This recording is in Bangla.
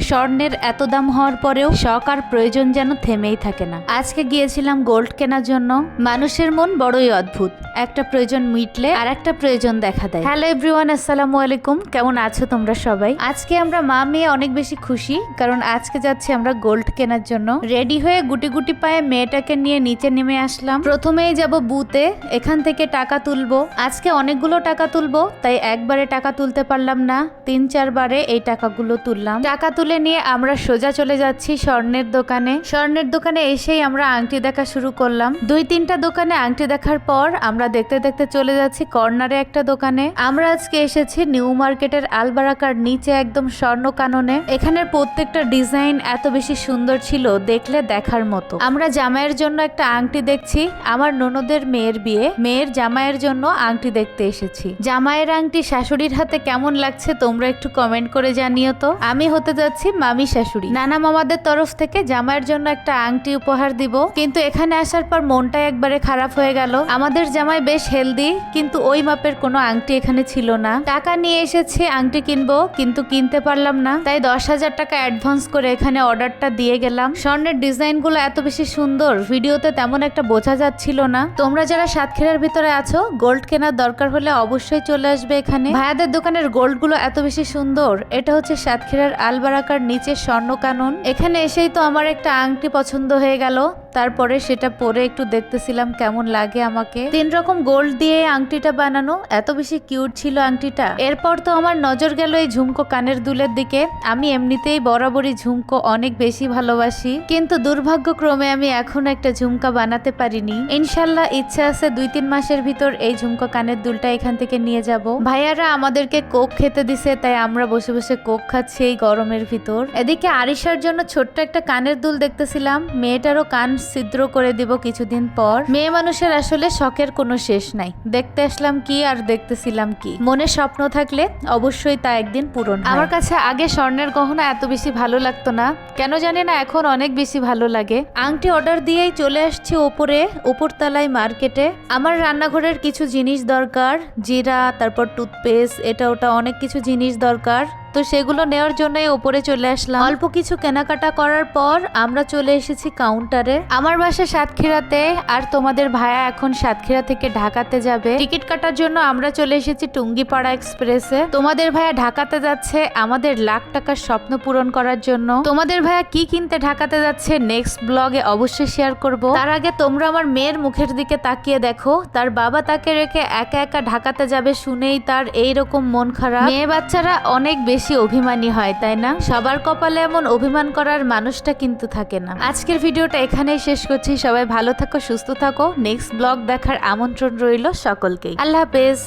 স্বর্ণের এত দাম হওয়ার পরেও শখ আর প্রয়োজন যেন থেমেই থাকে না। আজকে গিয়েছিলাম গোল্ড কেনার জন্য। মানুষের মন বড়ই অদ্ভুত, একটা প্রয়োজন মিটলে আর একটা প্রয়োজন দেখা দেয়। হ্যালো এভরিওয়ান, আসসালামু আলাইকুম। কেমন আছো তোমরা সবাই? আজকে আমরা মা মেয়ে অনেক বেশি খুশি, কারণ আজকে যাচ্ছি আমরা গোল্ড কেনার জন্য। রেডি হয়ে গুটি গুটি পায়ে মেয়েটাকে নিয়ে নিচে নেমে আসলাম। প্রথমেই যাব বুথে, এখান থেকে টাকা তুলবো। আজকে অনেকগুলো টাকা তুলবো, তাই একবারে টাকা তুলতে পারলাম না, 3-4 বারে এই টাকাগুলো তুললাম। টাকা তুলে নিয়ে আমরা সোজা চলে যাচ্ছি স্বর্ণের দোকানে। স্বর্ণের দোকানে এসেই আমরা আংটি দেখা শুরু করলাম। 2-3টা দোকানে আংটি দেখার পর আমরা দেখতে দেখতে চলে যাচ্ছি কর্নারে একটা দোকানে। আমরা আজকে এসেছি নিউ মার্কেটের আলবারাকার নিচে একদম স্বর্ণ কাননে। এখানের প্রত্যেকটা ডিজাইন এত বেশি সুন্দর ছিল, দেখলে দেখার মতো। আমরা জামাইয়ের জন্য একটা আংটি দেখছি, আমার ননদের মেয়ের বিয়ে, মেয়ের জামাইয়ের জন্য আংটি দেখতে এসেছি। জামাইয়ের আংটি শাশুড়ির হাতে কেমন লাগছে তোমরা একটু কমেন্ট করে জানিও তো। আমি হতে যাচ্ছি মামি শাশুড়ি। নানা মামাদের তরফ থেকে জামাইয়ের জন্য একটা আংটি উপহার দিব, কিন্তু এখানে আসার পর মনটা একবারে খারাপ হয়ে গেল। আমাদের জামাই বেশ হেলদি, কিন্তু ওই মাপের কোনো আংটি এখানে ছিল না। টাকা নিয়ে এসেছি আংটি কিনবো, কিন্তু কিনতে পারলাম না, তাই 10,000 টাকা অ্যাডভান্স করে এখানে অর্ডারটা দিয়ে গেলাম। স্বর্ণের ডিজাইনগুলো এত বেশি সুন্দর, ভিডিওতে তেমন একটা বোঝা যাচ্ছিল না। তোমরা যারা সাতক্ষীরার ভিতরে আছো, গোল্ড কেনার দরকার হলে অবশ্যই চলে আসবে এখানে। ভাইয়াদের দোকানের গোল্ডগুলো এত বেশি সুন্দর। এটা হচ্ছে সাতক্ষীরার আলবারাকার নিচে স্বর্ণ কানন। এখানে এসেই তো আমার একটা আংটি পছন্দ হয়ে গেল, তারপরে সেটা পরে একটু দেখতেছিলাম কেমন লাগে আমাকে। 3 রকম গোল্ড দিয়ে আংটিটা বানানো, এত বেশি কিউট ছিল আংটিটা। এরপর তো আমার নজর গেল এই ঝুমকো কানের দুলের দিকে। আমি এমনিতেই বরাবরই ঝুমকো অনেক বেশি ভালোবাসি, কিন্তু দুর্ভাগ্যক্রমে আমি এখনো একটা ঝুমকা বানাতে পারিনি। ইনশাল্লাহ ইচ্ছা আছে 2-3 মাসের ভিতর এই ঝুমকো কানের দুলটা এখান থেকে নিয়ে যাব। ভাইয়ারা আমাদেরকে কোক খেতে দিছে, তাই আমরা বসে বসে কোক খাচ্ছি এই গরমের ভিতর। এদিকে আরিশার জন্য ছোট্ট একটা কানের দুল দেখতেছিলাম, মেয়েটারও কান ছিদ্র করে দিব কিছুদিন পর। মেয়ে মানুষের আসলে শখের কোনো শেষ নাই। দেখতে আসলাম কি আর দেখতেছিলাম কি, মনে স্বপ্ন থাকলে অবশ্যই তা একদিন পূরণ হয়। আমার কাছে আগে স্বর্ণের গহনা এত বেশি ভালো লাগতো না, কেন জানি না এখন অনেক বেশি ভালো লাগে। আংটি অর্ডার দিয়েই চলে আসছি উপরতলায় মার্কেটে। আমার রান্নাঘরের কিছু জিনিস দরকার, জিরা, তারপর টুথপেস্ট, এটা ওটা অনেক কিছু জিনিস দরকার, তো সেগুলো নেওয়ার জন্যই উপরে চলে আসলাম। অল্প কিছু কেনাকাটা করার পর আমরা চলে এসেছি কাউন্টারে। আমার বাসা সাতক্ষীরাতে, আর তোমাদের ভাইয়া এখন সাতক্ষীরা থেকে ঢাকাতে যাবে। টিকিট কাটার জন্য আমরা চলে এসেছি টুঙ্গিপাড়া এক্সপ্রেসে। তোমাদের ভাইয়া ঢাকাতে যাচ্ছে আমাদের লাখ টাকার স্বপ্ন পূরণ করার জন্য। তোমাদের ভাইয়া কি কিনতে ঢাকাতে যাচ্ছে নেক্সট ব্লগে অবশ্যই শেয়ার করব। তার আগে তোমরা আমার মেয়ের মুখের দিকে তাকিয়ে দেখো, তার বাবা তাকে রেখে একা একা ঢাকাতে যাবে শুনেই তার এইরকম মন খারাপ। মেয়ে বাচ্চারা অনেক বেশি অভিমানী হয়, তাই না? সবার কপালে এমন অভিমান করার মানুষটা কিন্তু থাকে না। আজকের ভিডিওটা এখানেই শেষ করছি। সবাই ভালো থাকো, সুস্থ থাকো। নেক্সট ব্লগ দেখার আমন্ত্রণ রইল সকলকেই। আল্লাহ হাফেজ।